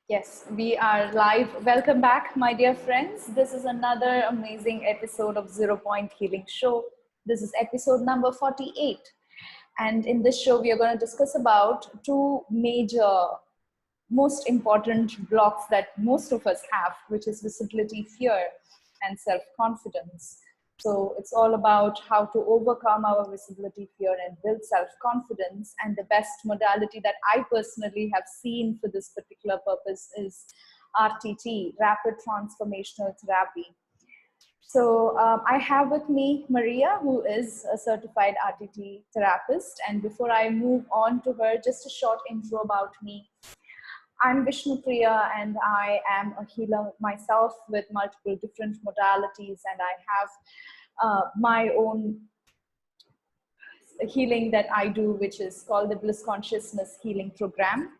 Yes, we are live. Welcome back, my dear friends. This is another amazing episode of Zero Point Healing Show. This is episode number 48. And in this show, we are going to discuss about two major, most important blocks that most of us have, which is visibility fear and self-confidence. So it's all about how to overcome our visibility fear and build self-confidence. And the best modality that I personally have seen for this particular purpose is RTT, Rapid Transformational Therapy. So I have with me Maria, who is a certified RTT therapist. And before I move on to her, just a short intro about me. I'm Vishnupriya, and I am a healer myself with multiple different modalities, and I have my own healing that I do, which is called the Bliss Consciousness Healing Program.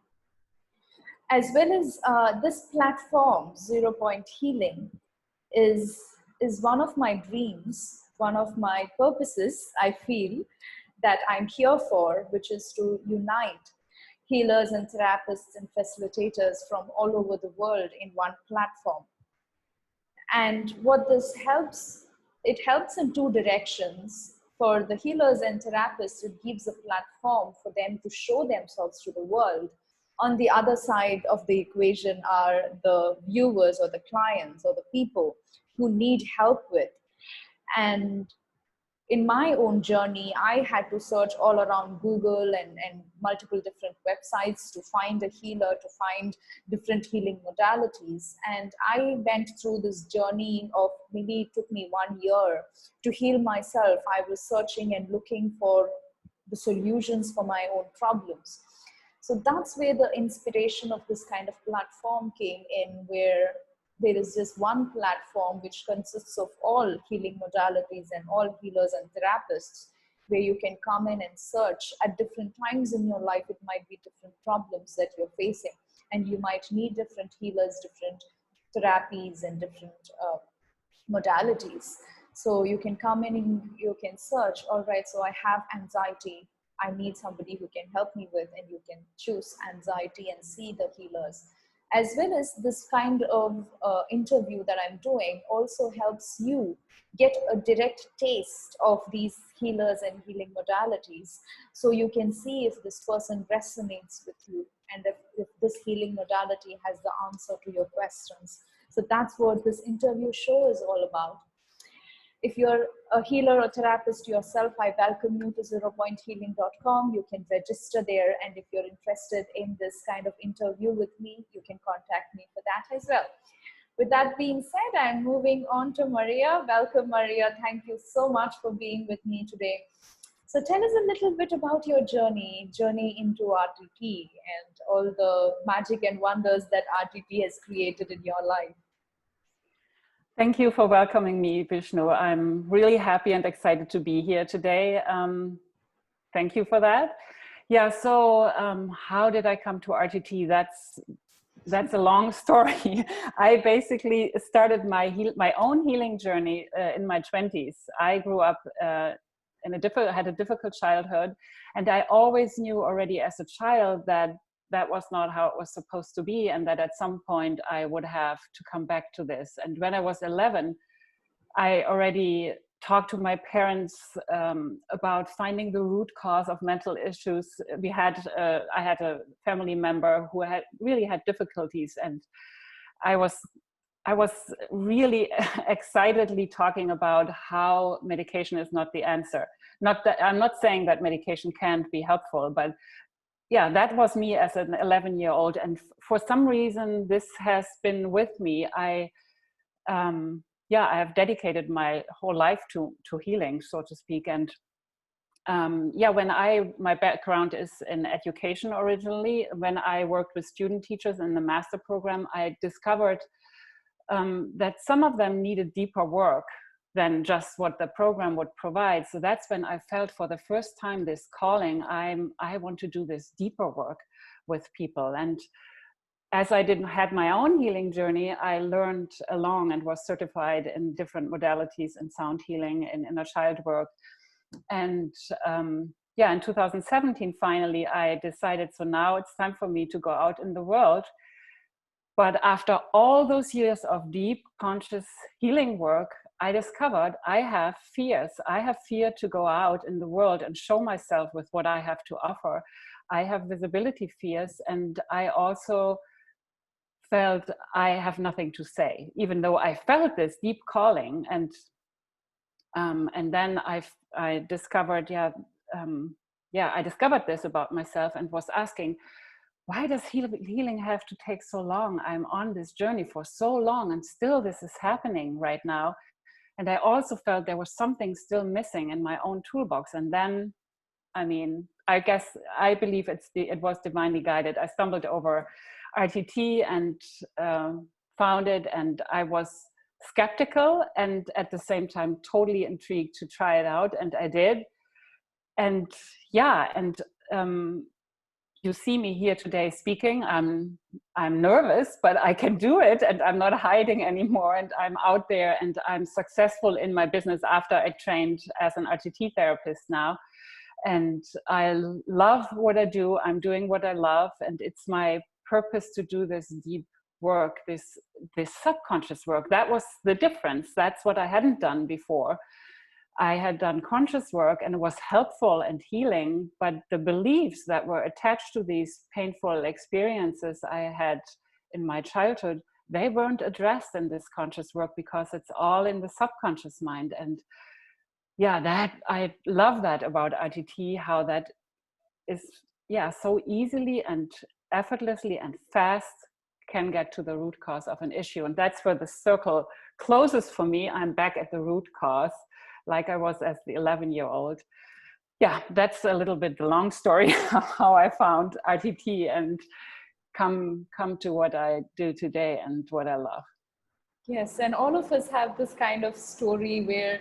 As well as this platform, Zero Point Healing, is one of my dreams, one of my purposes, I feel, that I'm here for, which is to unite healers and therapists and facilitators from all over the world in one platform. And what this helps, it helps in two directions. For the healers and therapists, it gives a platform for them to show themselves to the world. On the other side of the equation are the viewers or the clients or the people who need help with. And in my own journey, I had to search all around Google and multiple different websites to find a healer, to find different healing modalities. And I went through this journey of, maybe it took me 1 year to heal myself. I was searching and looking for the solutions for my own problems. So that's where the inspiration of this kind of platform came in, where there is just one platform which consists of all healing modalities and all healers and therapists, where you can come in and search at different times in your life. It might be different problems that you're facing, and you might need different healers, different therapies, and different modalities. So you can come in and you can search, all right, so I have anxiety. I need somebody who can help me with, and you can choose anxiety and see the healers. As well as this kind of interview that I'm doing also helps you get a direct taste of these healers and healing modalities. So you can see if this person resonates with you, and if this healing modality has the answer to your questions. So that's what this interview show is all about. If you're a healer or therapist yourself, I welcome you to zeropointhealing.com. You can register there. And if you're interested in this kind of interview with me, you can contact me for that as well. With that being said, I'm moving on to Maria. Welcome, Maria. Thank you so much for being with me today. So tell us a little bit about your journey into RTT and all the magic and wonders that RTT has created in your life. Thank you for welcoming me, Vishnu. I'm really happy and excited to be here today. Thank you for that. Yeah, so how did I come to RTT? That's a long story. I basically started my own healing journey in my 20s. I grew up had a difficult childhood, and I always knew already as a child that was not how it was supposed to be, and that at some point I would have to come back to this. And when I was 11, I already talked to my parents about finding the root cause of mental issues. I had a family member who really had difficulties, and I was really excitedly talking about how medication is not the answer. I'm not saying that medication can't be helpful, but yeah, that was me as an 11-year-old. And for some reason, this has been with me. I have dedicated my whole life to healing, so to speak. And my background is in education originally. When I worked with student teachers in the master program, I discovered that some of them needed deeper work than just what the program would provide. So that's when I felt for the first time this calling. I want to do this deeper work with people. And as I had my own healing journey, I learned along and was certified in different modalities in sound healing and inner child work. And in 2017, finally, I decided, so now it's time for me to go out in the world But after all those years of deep conscious healing work, I discovered I have fears. I have fear to go out in the world and show myself with what I have to offer. I have visibility fears, and I also felt I have nothing to say, even though I felt this deep calling. And then I discovered, I discovered this about myself and was asking, why does healing have to take so long? I'm on this journey for so long, and still this is happening right now. And I also felt there was something still missing in my own toolbox. And then, I mean, I believe it was divinely guided. I stumbled over RTT and found it, and I was skeptical and at the same time totally intrigued to try it out, and I did. And you see me here today speaking. I'm nervous, but I can do it, and I'm not hiding anymore, and I'm out there, and I'm successful in my business after I trained as an RTT therapist now. And I love what I do. I'm doing what I love, and it's my purpose to do this deep work, this subconscious work. That was the difference. That's what I hadn't done before. I had done conscious work, and it was helpful and healing, but the beliefs that were attached to these painful experiences I had in my childhood, they weren't addressed in this conscious work because it's all in the subconscious mind. And that I love that about RTT, how that is so easily and effortlessly and fast can get to the root cause of an issue. And that's where the circle closes for me. I'm back at the root cause, like I was as the 11-year-old. Yeah, that's a little bit the long story of how I found RTT and come to what I do today and what I love. Yes, and all of us have this kind of story where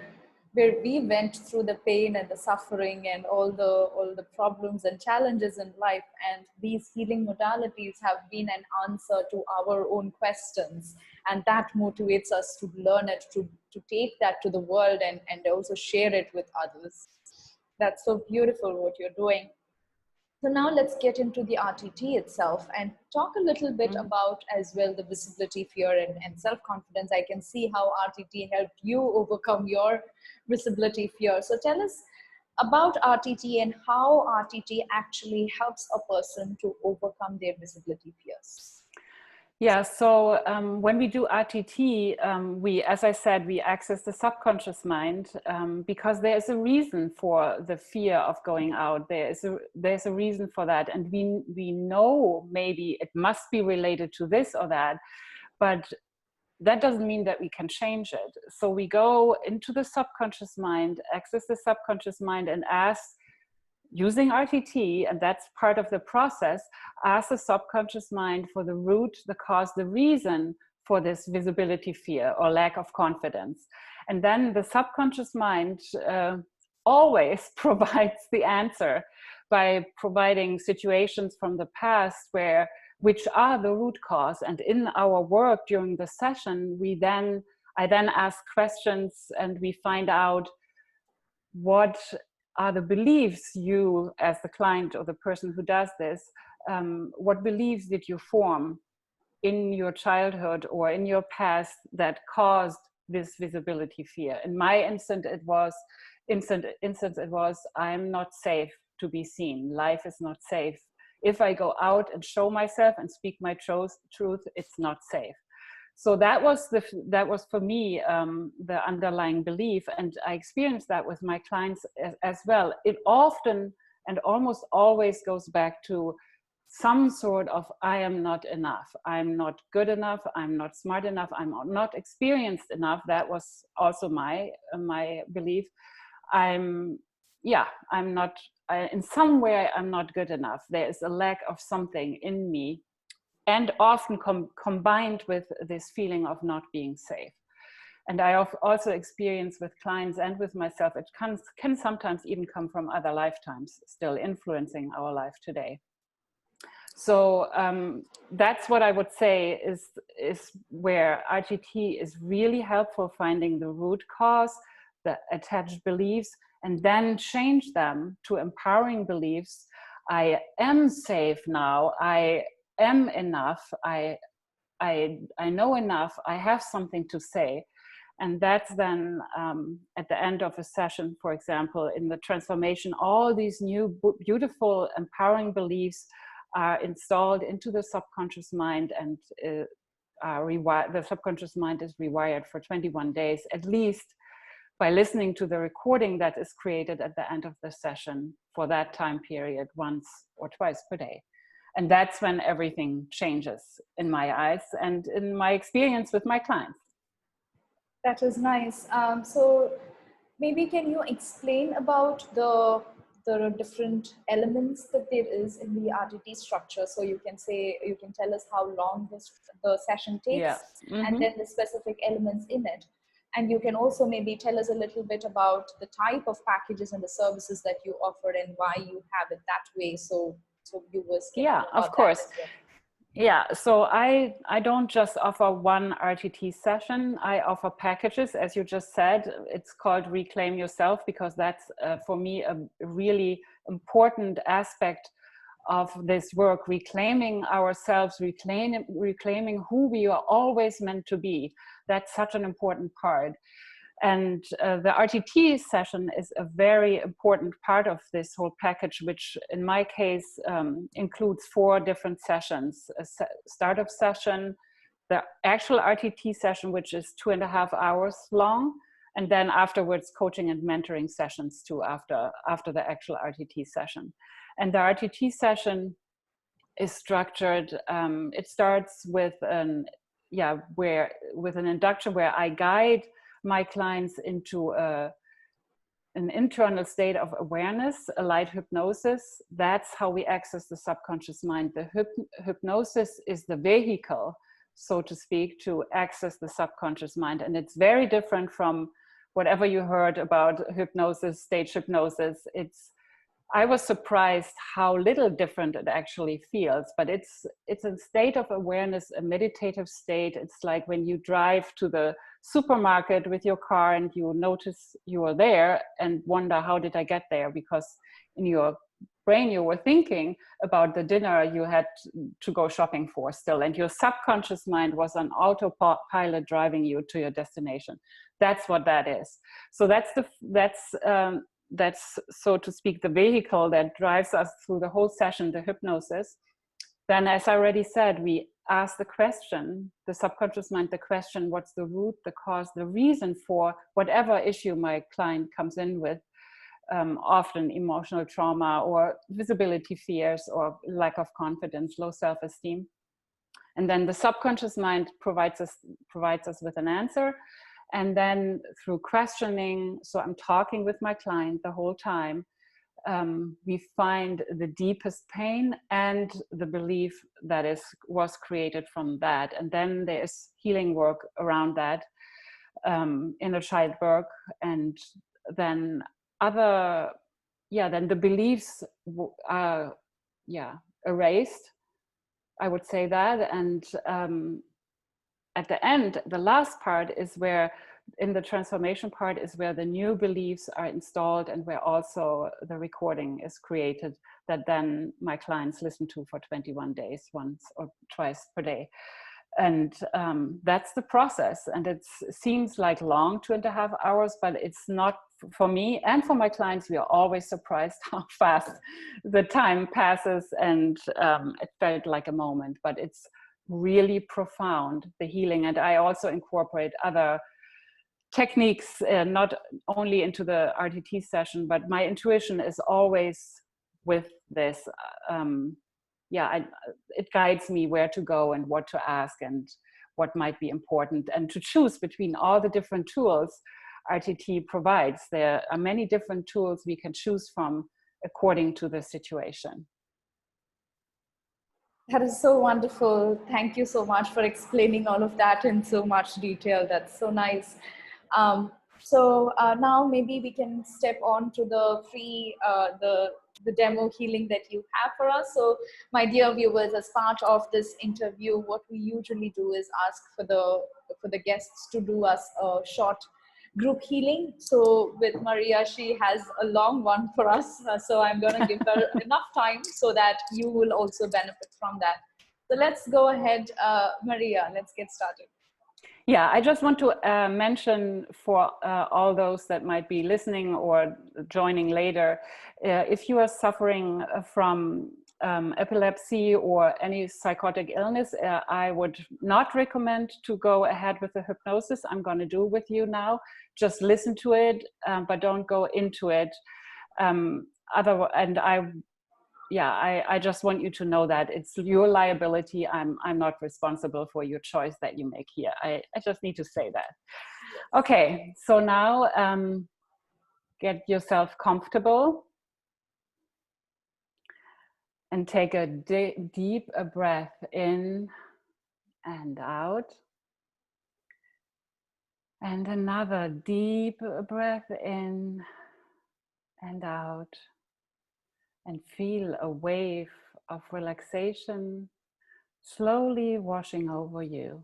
we went through the pain and the suffering and all the problems and challenges in life, and these healing modalities have been an answer to our own questions, and that motivates us to learn it, to take that to the world and also share it with others. That's so beautiful what you're doing. So now let's get into the RTT itself and talk a little bit about as well the visibility fear and self-confidence. I can see how RTT helped you overcome your visibility fear. So tell us about RTT and how RTT actually helps a person to overcome their visibility fears. Yeah, so when we do RTT, as I said, we access the subconscious mind because there is a reason for the fear of going out. There's a reason for that, and we know maybe it must be related to this or that, but that doesn't mean that we can change it. So we go into the subconscious mind, access the subconscious mind, and ask, using RTT, and that's part of the process, ask the subconscious mind for the root, the cause, the reason for this visibility fear or lack of confidence. And then the subconscious mind always provides the answer by providing situations from the past which are the root cause. And in our work during the session, I then ask questions, and we find out what are the beliefs you, as the client or the person who does this, what beliefs did you form in your childhood or in your past that caused this visibility fear? In my instance, it was, I'm not safe to be seen. Life is not safe. If I go out and show myself and speak my truth, it's not safe. So that was for me the underlying belief, and I experienced that with my clients as well. It often and almost always goes back to some sort of I am not enough, I'm not good enough, I'm not smart enough, I'm not experienced enough. That was also my belief. In some way I'm not good enough. There is a lack of something in me. And often combined with this feeling of not being safe. And I also experience with clients and with myself, it can sometimes even come from other lifetimes, still influencing our life today. So that's what I would say is where RTT is really helpful, finding the root cause, the attached beliefs, and then change them to empowering beliefs. I am safe now. I am enough. I I know enough, I have something to say. And that's then at the end of a session, for example, in the transformation, all these new beautiful, empowering beliefs are installed into the subconscious mind, and the subconscious mind is rewired for 21 days, at least by listening to the recording that is created at the end of the session for that time period, once or twice per day. And that's when everything changes in my eyes and in my experience with my clients. That is nice. So maybe can you explain about the different elements that there is in the RTT structure? So you can tell us how long the session takes, yeah. Mm-hmm. and then the specific elements in it. And you can also maybe tell us a little bit about the type of packages and the services that you offer and why you have it that way. So viewers can know about of course. that as well. Yeah, so I don't just offer one RTT session. I offer packages, as you just said. It's called Reclaim Yourself, because that's for me a really important aspect of this work, reclaiming ourselves, reclaiming who we are always meant to be. That's such an important part. And the RTT session is a very important part of this whole package, which in my case includes 4 different sessions: a startup session, the actual RTT session, which is 2.5 hours long, and then afterwards coaching and mentoring sessions too after the actual RTT session. And the RTT session is structured. It starts with an induction where I guide my clients into an internal state of awareness, a light hypnosis. That's how we access the subconscious mind. The hypnosis is the vehicle, so to speak, to access the subconscious mind. And it's very different from whatever you heard about hypnosis, stage hypnosis. I was surprised how little different it actually feels, but it's a state of awareness, a meditative state. It's like when you drive to the supermarket with your car and you notice you are there and wonder, how did I get there? Because in your brain you were thinking about the dinner you had to go shopping for still, and your subconscious mind was on autopilot driving you to your destination. That's what that is. So that's, so to speak, the vehicle that drives us through the whole session, the hypnosis. Then, as I already said, we ask the question, the subconscious mind, the question, what's the root, the cause, the reason for whatever issue my client comes in with, often emotional trauma or visibility fears or lack of confidence, low self-esteem. And then the subconscious mind provides us with an answer. And then through questioning, so I'm talking with my client the whole time, we find the deepest pain and the belief that was created from that. And then there's healing work around that, inner child work, and then then the beliefs are erased, I would say that. And at the end, the last part is where, in the transformation part, is where the new beliefs are installed and where also the recording is created that then my clients listen to for 21 days, once or twice per day. And that's the process. And it seems like long, 2.5 hours, but it's not. For me and for my clients, we are always surprised how fast the time passes, and it felt like a moment, but it's really profound, the healing. And I also incorporate other techniques, not only into the RTT session, but my intuition is always with this. It guides me where to go and what to ask and what might be important, and to choose between all the different tools RTT provides. There are many different tools we can choose from according to the situation. That is so wonderful. Thank you so much for explaining all of that in so much detail. That's so nice. So now maybe we can step on to the free, the demo healing that you have for us. So my dear viewers, as part of this interview, what we usually do is ask for the guests to do us a short group healing. So with Maria, she has a long one for us. So I'm going to give her enough time so that you will also benefit from that. So let's go ahead, Maria, let's get started. Yeah, I just want to mention for all those that might be listening or joining later, if you are suffering from epilepsy or any psychotic illness, I would not recommend to go ahead with the hypnosis I'm going to do with you now. Just listen to it, but don't go into it. I just want you to know that it's your liability. I'm not responsible for your choice that you make here. I just need to say that. Okay, so now get yourself comfortable and take a deep breath in and out. And another deep breath in and out. And feel a wave of relaxation slowly washing over you.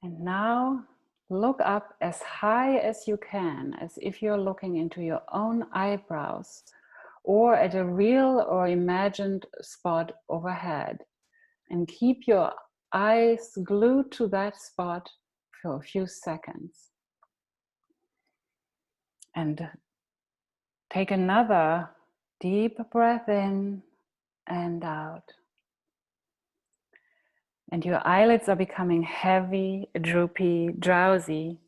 And now look up as high as you can, as if you're looking into your own eyebrows or at a real or imagined spot overhead. And keep your eyes glued to that spot for a few seconds. And take another deep breath in and out. And your eyelids are becoming heavy, droopy, drowsy,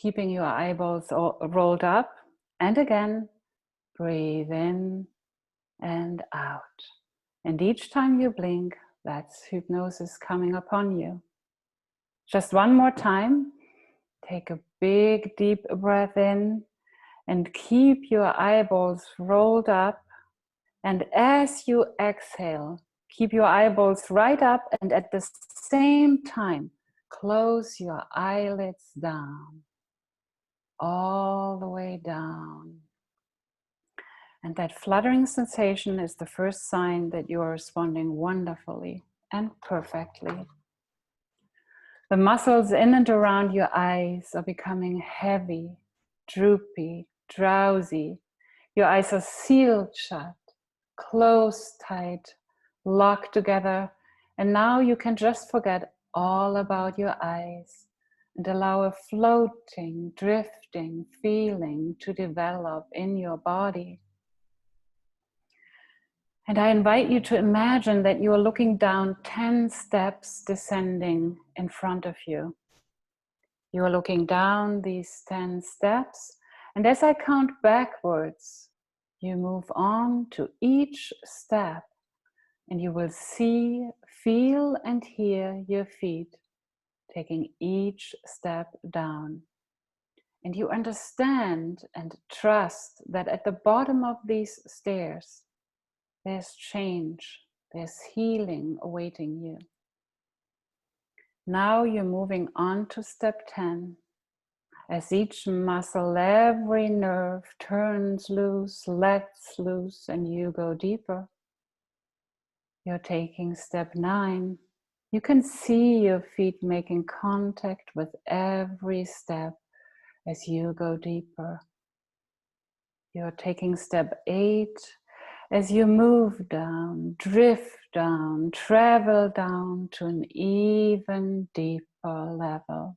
keeping your eyeballs rolled up. And again, breathe in and out. And each time you blink, that's hypnosis coming upon you. Just one more time. Take a big, deep breath in and keep your eyeballs rolled up. And as you exhale, keep your eyeballs right up, and at the same time, close your eyelids down, all the way down. And that fluttering sensation is the first sign that you are responding wonderfully and perfectly. The muscles in and around your eyes are becoming heavy, droopy, drowsy. Your eyes are sealed shut, closed tight, locked together, and now you can just forget all about your eyes and allow a floating, drifting feeling to develop in your body. And I invite you to imagine that you are looking down 10 steps descending in front of you. You are looking down these 10 steps, and as I count backwards, you move on to each step, and you will see, feel, and hear your feet taking each step down. And you understand and trust that at the bottom of these stairs, there's change, there's healing awaiting you. Now you're moving on to step 10. As each muscle, every nerve turns loose, lets loose, and you go deeper. You're taking step 9. You can see your feet making contact with every step as you go deeper. You're taking step 8. As you move down, drift down, travel down to an even deeper level.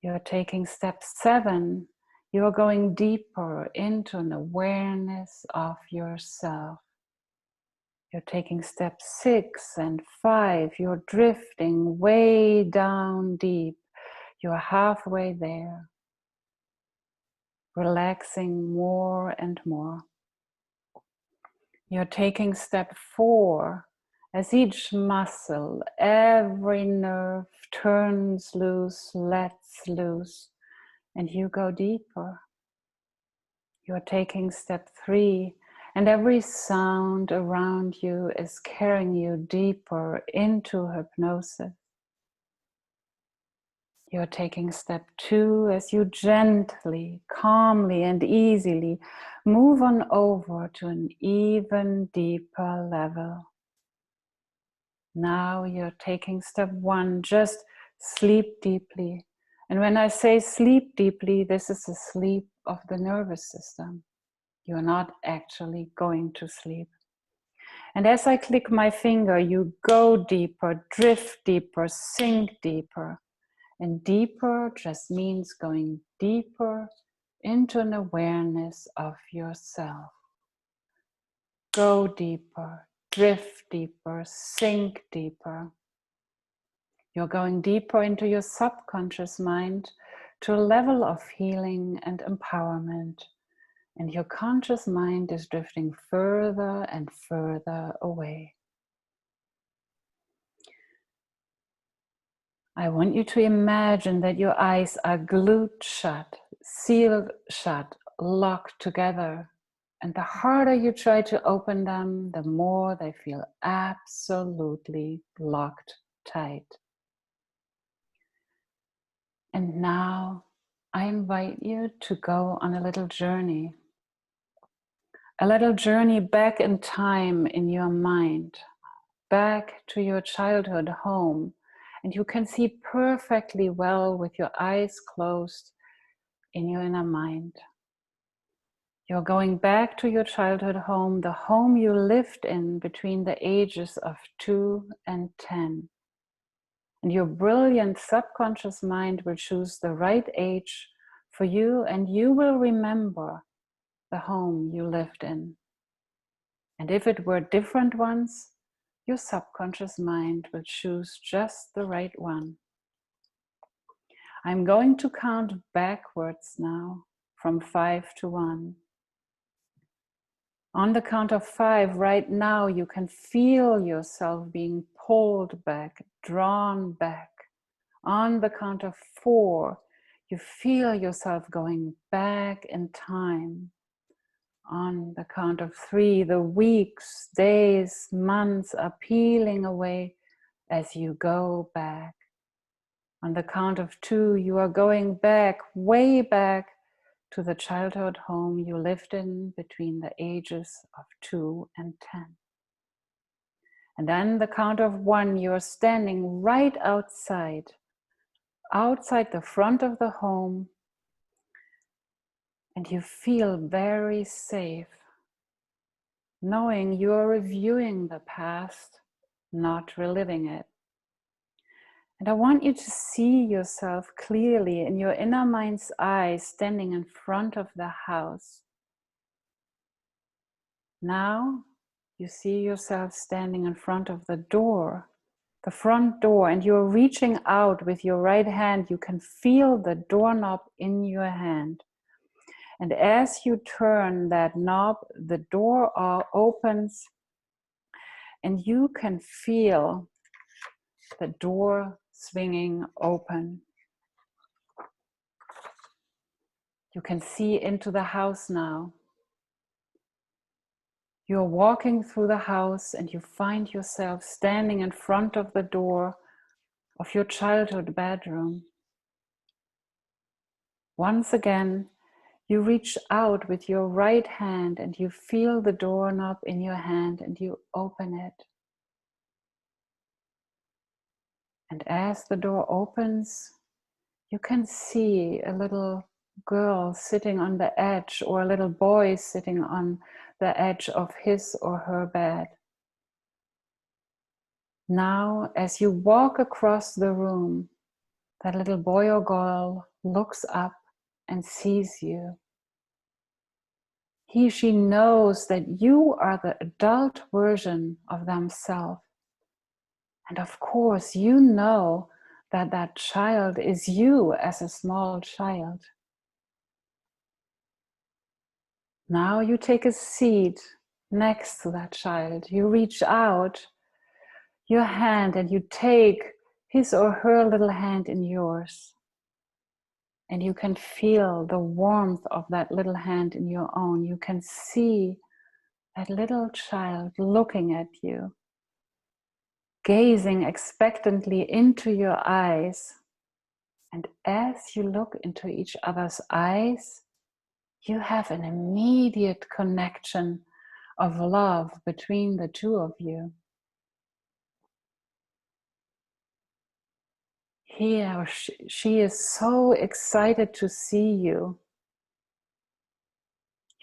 You're taking step 7. You're going deeper into an awareness of yourself. You're taking step 6 and 5. You're drifting way down deep. You're halfway there. Relaxing more and more. You're taking step 4. As each muscle, every nerve turns loose, lets loose, and you go deeper. You're taking step 3, and every sound around you is carrying you deeper into hypnosis. You're taking step 2 as you gently, calmly, and easily move on over to an even deeper level. Now you're taking step 1, just sleep deeply. And when I say sleep deeply, this is the sleep of the nervous system. You're not actually going to sleep. And as I click my finger, you go deeper, drift deeper, sink deeper. And deeper just means going deeper into an awareness of yourself. Go deeper, drift deeper, sink deeper. You're going deeper into your subconscious mind to a level of healing and empowerment. And your conscious mind is drifting further and further away. I want you to imagine that your eyes are glued shut, sealed shut, locked together. And the harder you try to open them, the more they feel absolutely locked tight. And now I invite you to go on a little journey back in time in your mind, back to your childhood home. And you can see perfectly well with your eyes closed in your inner mind. You're going back to your childhood home, the home you lived in between the ages of 2 and 10. And your brilliant subconscious mind will choose the right age for you, and you will remember the home you lived in. And if it were different ones, your subconscious mind will choose just the right one. I'm going to count backwards now from 5 to 1. On the count of 5, right now, you can feel yourself being pulled back, drawn back. On the count of 4, you feel yourself going back in time. On the count of 3, the weeks, days, months are peeling away as you go back. On the count of 2, you are going back, way back, to the childhood home you lived in between the ages of 2 and 10. And then the count of 1, you are standing right outside the front of the home, and you feel very safe, knowing you are reviewing the past, not reliving it. And I want you to see yourself clearly in your inner mind's eye, standing in front of the house. Now you see yourself standing in front of the door, the front door, and you're reaching out with your right hand. You can feel the doorknob in your hand. And as you turn that knob, the door opens, and you can feel the door swinging open. You can see into the house now. You're walking through the house and you find yourself standing in front of the door of your childhood bedroom. Once again, you reach out with your right hand and you feel the doorknob in your hand and you open it. And as the door opens, you can see a little girl sitting on the edge, or a little boy sitting on the edge of his or her bed. Now, as you walk across the room, that little boy or girl looks up and sees you. She knows that you are the adult version of themselves. And of course, you know that that child is you as a small child. Now you take a seat next to that child. You reach out your hand and you take his or her little hand in yours. And you can feel the warmth of that little hand in your own. You can see that little child looking at you, gazing expectantly into your eyes. And as you look into each other's eyes, you have an immediate connection of love between the two of you. He or she is so excited to see you.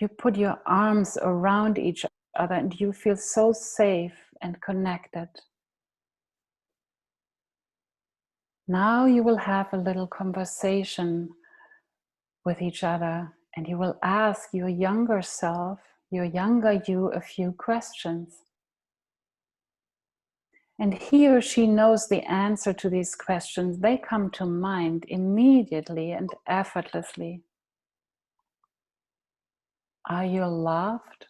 You put your arms around each other and you feel so safe and connected. Now you will have a little conversation with each other and you will ask your younger self, your younger you, a few questions. And he or she knows the answer to these questions. They come to mind immediately and effortlessly. Are you loved?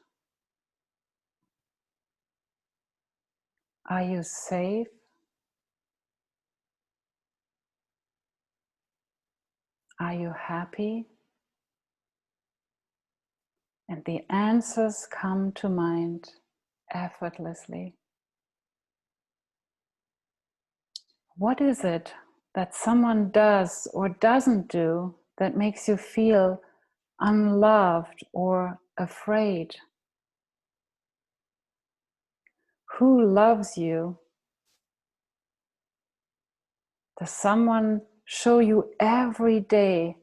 Are you safe? Are you happy? And the answers come to mind effortlessly. What is it that someone does or doesn't do that makes you feel unloved or afraid? Who loves you? Does someone show you every day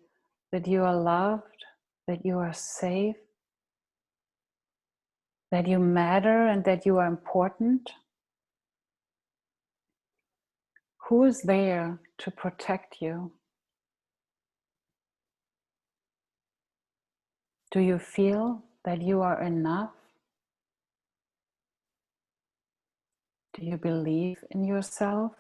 that you are loved, that you are safe, that you matter and that you are important? Who is there to protect you? Do you feel that you are enough? Do you believe in yourself?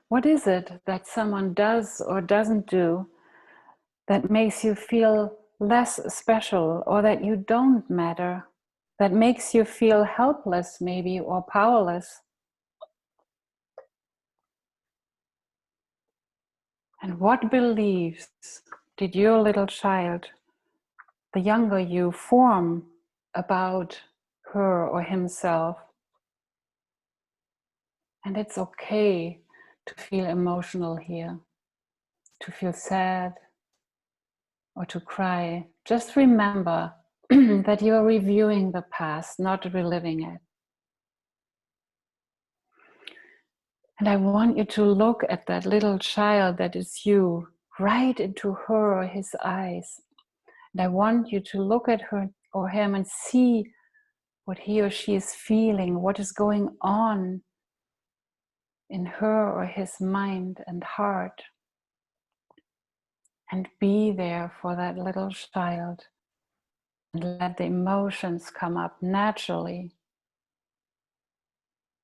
What is it that someone does or doesn't do that makes you feel less special or that you don't matter, that makes you feel helpless maybe or powerless? And what beliefs did your little child, the younger you, form about her or himself? And it's okay to feel emotional here, to feel sad or to cry. Just remember that you are reviewing the past, not reliving it. And I want you to look at that little child that is you, right into her or his eyes. And I want you to look at her or him and see what he or she is feeling, what is going on in her or his mind and heart. And be there for that little child and let the emotions come up naturally.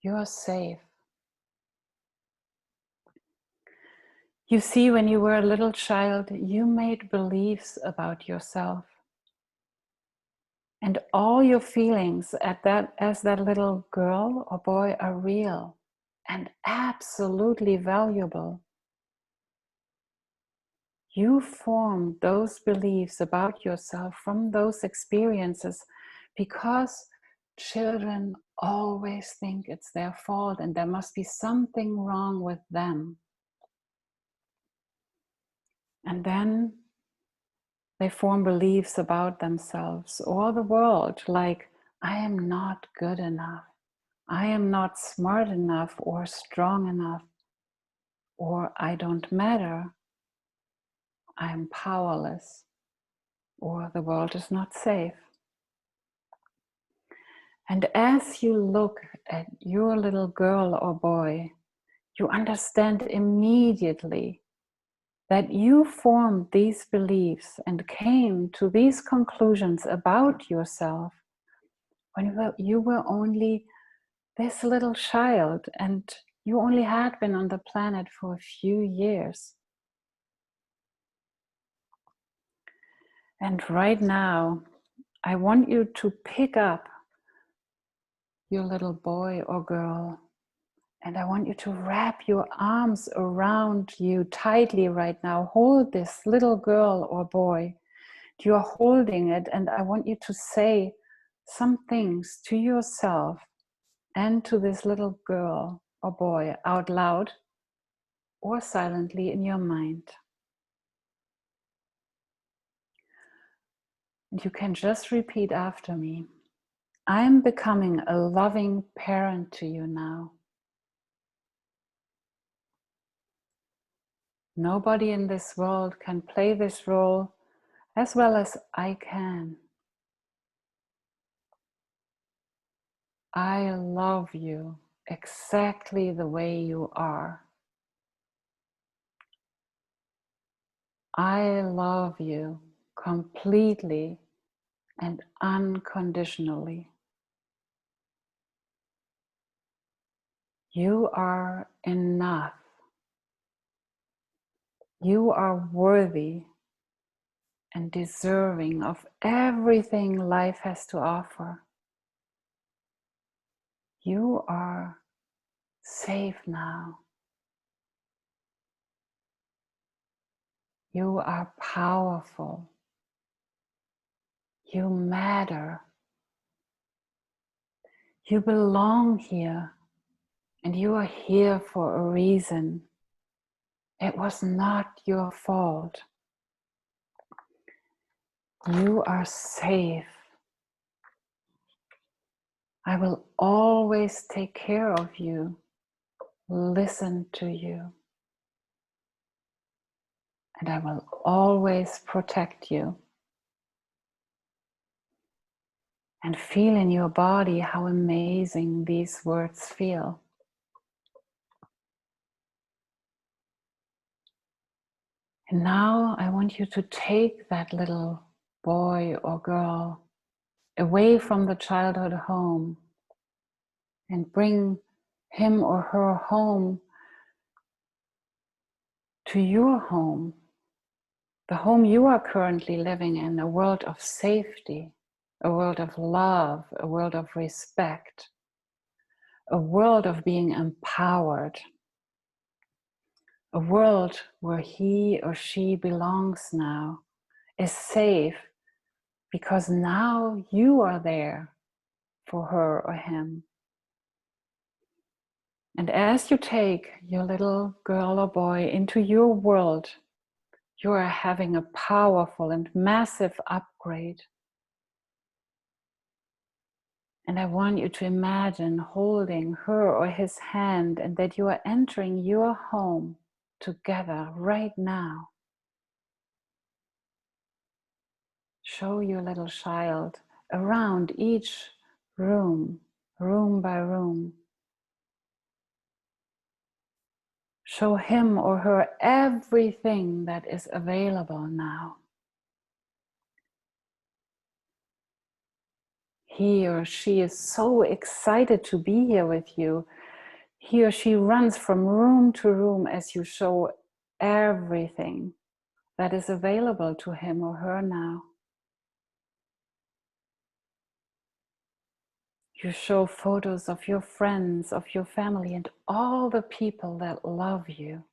You're safe. You see, when you were a little child, you made beliefs about yourself. And all your feelings as that little girl or boy are real and absolutely valuable. You formed those beliefs about yourself from those experiences because children always think it's their fault and there must be something wrong with them. And then they form beliefs about themselves or the world, like, I am not good enough, I am not smart enough or strong enough, or I don't matter, I am powerless, or the world is not safe. And as you look at your little girl or boy, you understand immediately that you formed these beliefs and came to these conclusions about yourself when you were only this little child and you only had been on the planet for a few years. And right now, I want you to pick up your little boy or girl, and I want you to wrap your arms around you tightly right now. Hold this little girl or boy. You are holding it, and I want you to say some things to yourself and to this little girl or boy out loud or silently in your mind. And you can just repeat after me. I am becoming a loving parent to you now. Nobody in this world can play this role as well as I can. I love you exactly the way you are. I love you completely and unconditionally. You are enough. You are worthy and deserving of everything life has to offer. You are safe now. You are powerful. You matter. You belong here, and you are here for a reason. It was not your fault. You are safe. I will always take care of you, listen to you, and I will always protect you. And feel in your body how amazing these words feel. And now I want you to take that little boy or girl away from the childhood home and bring him or her home to your home, the home you are currently living in, a world of safety, a world of love, a world of respect, a world of being empowered, a world where he or she belongs now, is safe, because now you are there for her or him. And as you take your little girl or boy into your world, you are having a powerful and massive upgrade. And I want you to imagine holding her or his hand, and that you are entering your home together right now. Show your little child around each room, room by room. Show him or her everything that is available now. He or she is so excited to be here with you. He or she runs from room to room as you show everything that is available to him or her now. You show photos of your friends, of your family, and all the people that love you.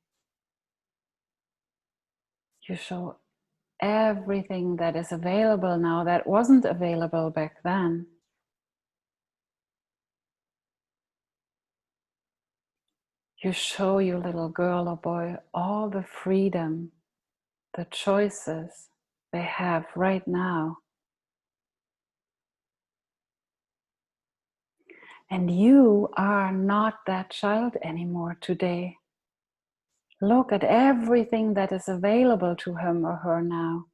You show everything that is available now that wasn't available back then. You show your little girl or boy all the freedom, the choices they have right now. And you are not that child anymore today. Look at everything that is available to him or her now.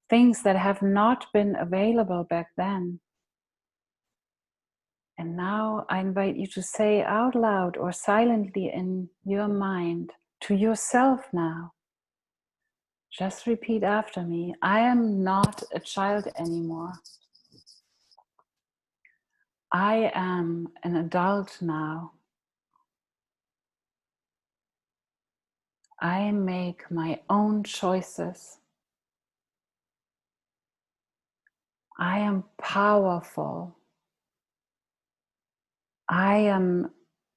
Things that have not been available back then. And now I invite you to say out loud or silently in your mind to yourself now. Just repeat after me. I am not a child anymore. I am an adult now. I make my own choices. I am powerful. I am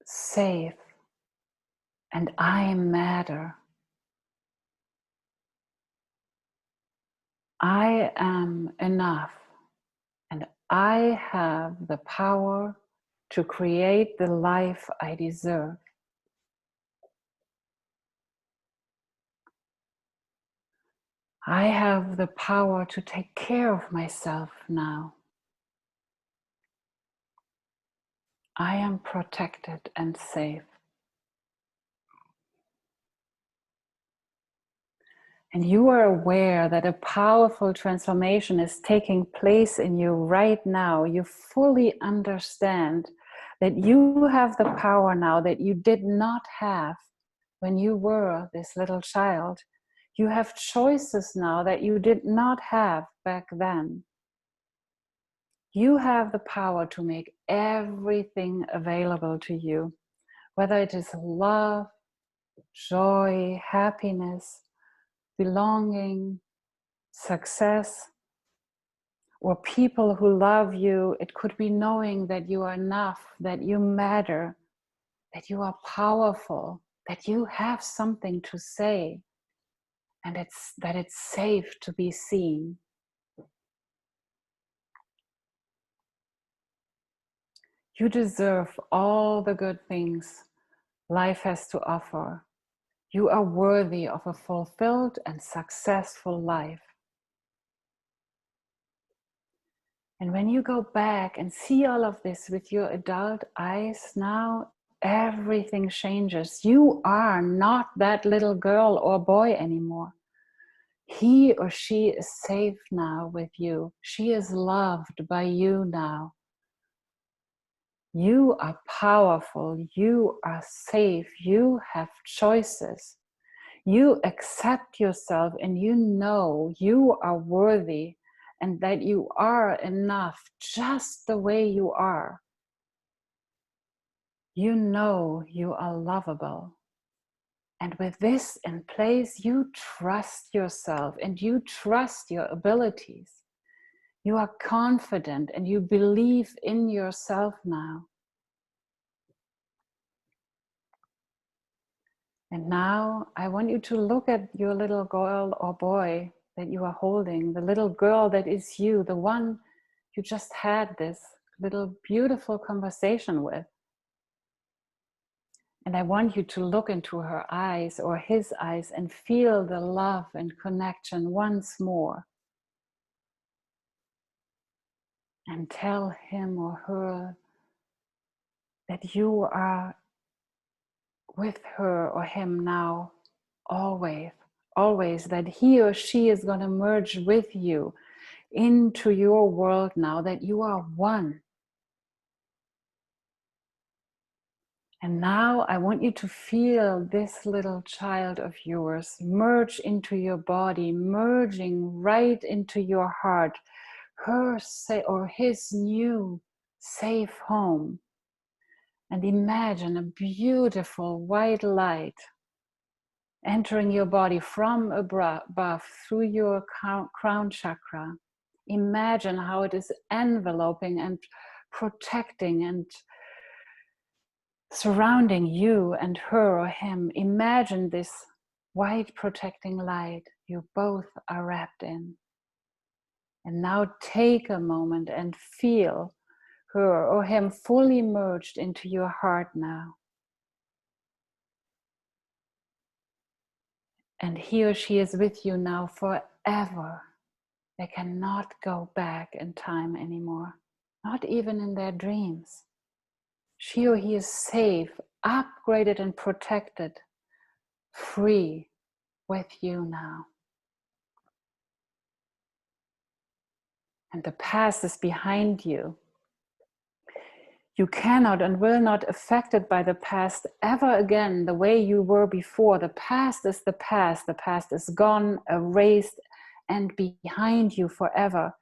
safe. And I matter. I am enough. And I have the power to create the life I deserve. I have the power to take care of myself now. I am protected and safe. And you are aware that a powerful transformation is taking place in you right now. You fully understand that you have the power now that you did not have when you were this little child. You have choices now that you did not have back then. You have the power to make everything available to you, whether it is love, joy, happiness, belonging, success, or people who love you. It could be knowing that you are enough, that you matter, that you are powerful, that you have something to say, and that it's safe to be seen. You deserve all the good things life has to offer. You are worthy of a fulfilled and successful life. And when you go back and see all of this with your adult eyes now, everything changes. You are not that little girl or boy anymore. He or she is safe now with you. She is loved by you now. You are powerful. You are safe. You have choices. You accept yourself and you know you are worthy and that you are enough just the way you are. You know you are lovable. And with this in place, you trust yourself and you trust your abilities. You are confident and you believe in yourself now. And now I want you to look at your little girl or boy that you are holding, the little girl that is you, the one you just had this little beautiful conversation with. And I want you to look into her eyes or his eyes and feel the love and connection once more. And tell him or her that you are with her or him now, always, that he or she is going to merge with you into your world now, that you are one. And now I want you to feel this little child of yours merge into your body, merging right into your heart, her or his new safe home. And imagine a beautiful white light entering your body from above through your crown chakra. Imagine how it is enveloping and protecting and surrounding you and her or him. Imagine this white protecting light you both are wrapped in. And now take a moment and feel her or him fully merged into your heart now. And he or she is with you now forever. They cannot go back in time anymore, not even in their dreams. She or he is safe, upgraded and protected, free with you now. And the past is behind you. You cannot and will not be affected by the past ever again the way you were before. The past is the past. The past is gone, erased, and behind you forever.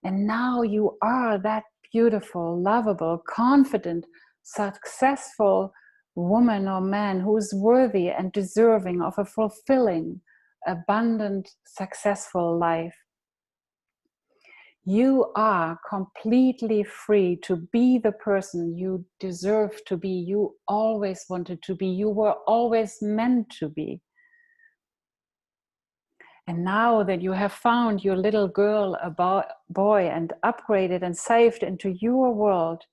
And now you are that beautiful, lovable, confident, successful woman or man who is worthy and deserving of a fulfilling, abundant, successful life. You are completely free to be the person you deserve to be, you always wanted to be, you were always meant to be. And now that you have found your little girl, a boy, and upgraded and saved into your world,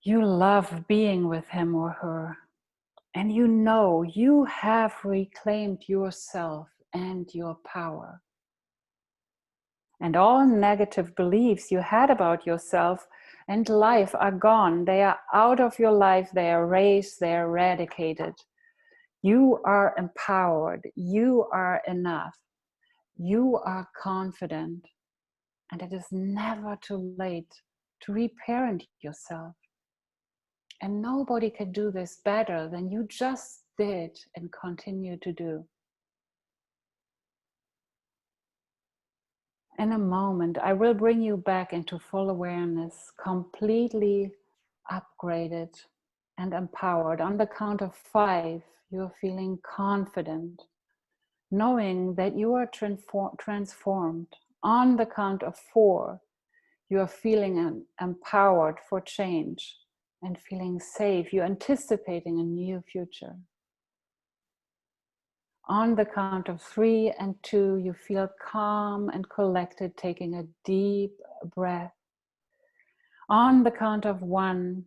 you love being with him or her. And you know you have reclaimed yourself and your power. And all negative beliefs you had about yourself and life are gone. They are out of your life, they are erased, they are eradicated. You are empowered. You are enough. You are confident. And it is never too late to reparent yourself. And nobody can do this better than you just did and continue to do. In a moment, I will bring you back into full awareness, completely upgraded and empowered. On the count of 5, you're feeling confident, knowing that you are transformed. On the count of 4, you are feeling empowered for change and feeling safe. You're anticipating a new future. On the count of 3 and 2, you feel calm and collected, taking a deep breath. On the count of 1,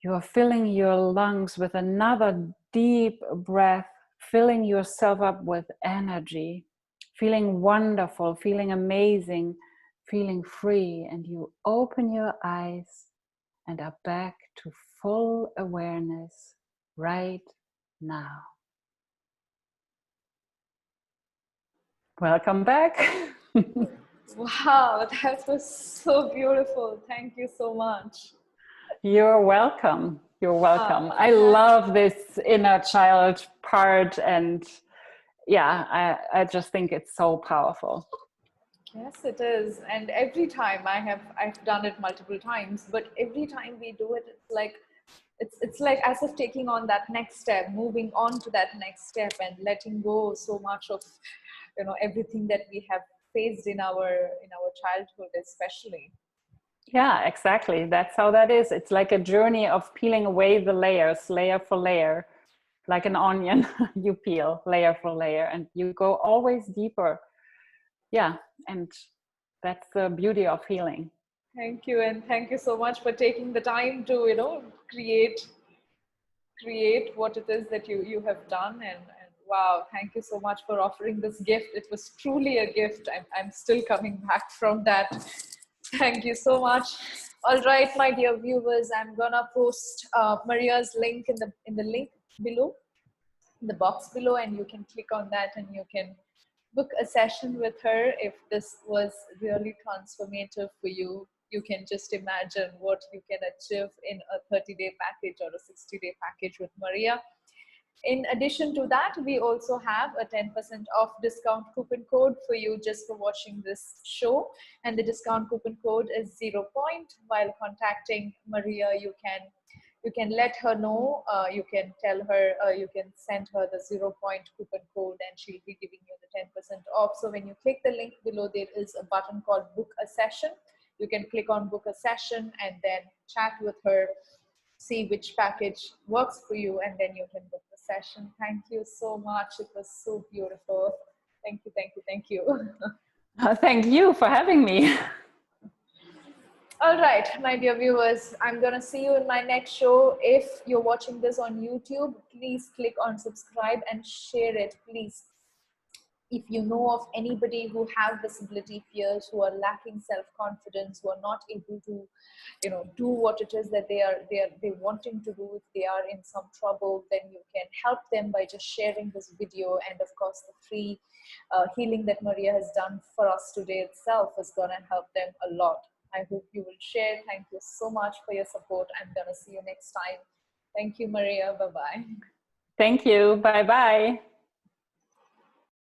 you are filling your lungs with another deep breath, filling yourself up with energy, feeling wonderful, feeling amazing, feeling free, and you open your eyes and are back to full awareness right now. Welcome back. Wow, that was so beautiful. Thank you so much. You're welcome. You're welcome. I love this inner child part, and yeah, I just think it's so powerful. Yes, it is. And every time I've done it multiple times, but every time we do it, it's like as if taking on that next step, moving on to that next step, and letting go so much of, you know, everything that we have faced in our childhood, especially. Yeah, exactly. That's how that is. It's like a journey of peeling away the layers, layer for layer, like an onion. You peel layer for layer, and you go always deeper. Yeah, and that's the beauty of healing. Thank you, and thank you so much for taking the time to, you know, create what it is that you have done. And wow, thank you so much for offering this gift. It was truly a gift. I'm still coming back from that. Thank you so much. All right, my dear viewers, I'm gonna post Maria's link in the link below, in the box below, and you can click on that and you can book a session with her. If this was really transformative for you, you can just imagine what you can achieve in a 30-day package or a 60-day package with Maria. In addition to that, we also have a 10% off discount coupon code for you just for watching this show. And the discount coupon code is 0 point. While contacting Maria, you can let her know, you can tell her, you can send her the 0 point coupon code, and she'll be giving you the 10% off. So when you click the link below, there is a button called book a session. You can click on book a session and then chat with her, see which package works for you, and then you can book the session. Thank you so much. It was so beautiful. Thank you, thank you, thank you. Thank you for having me. All right, my dear viewers, I'm going to see you in my next show. If you're watching this on YouTube, please click on subscribe and share it, please. If you know of anybody who have disability fears, who are lacking self-confidence, who are not able to, you know, do what it is that they wanting to do, if they are in some trouble, then you can help them by just sharing this video. And of course, the free healing that Maria has done for us today itself is going to help them a lot. I hope you will share. Thank you so much for your support. I'm going to see you next time. Thank you, Maria. Bye-bye. Thank you. Bye-bye.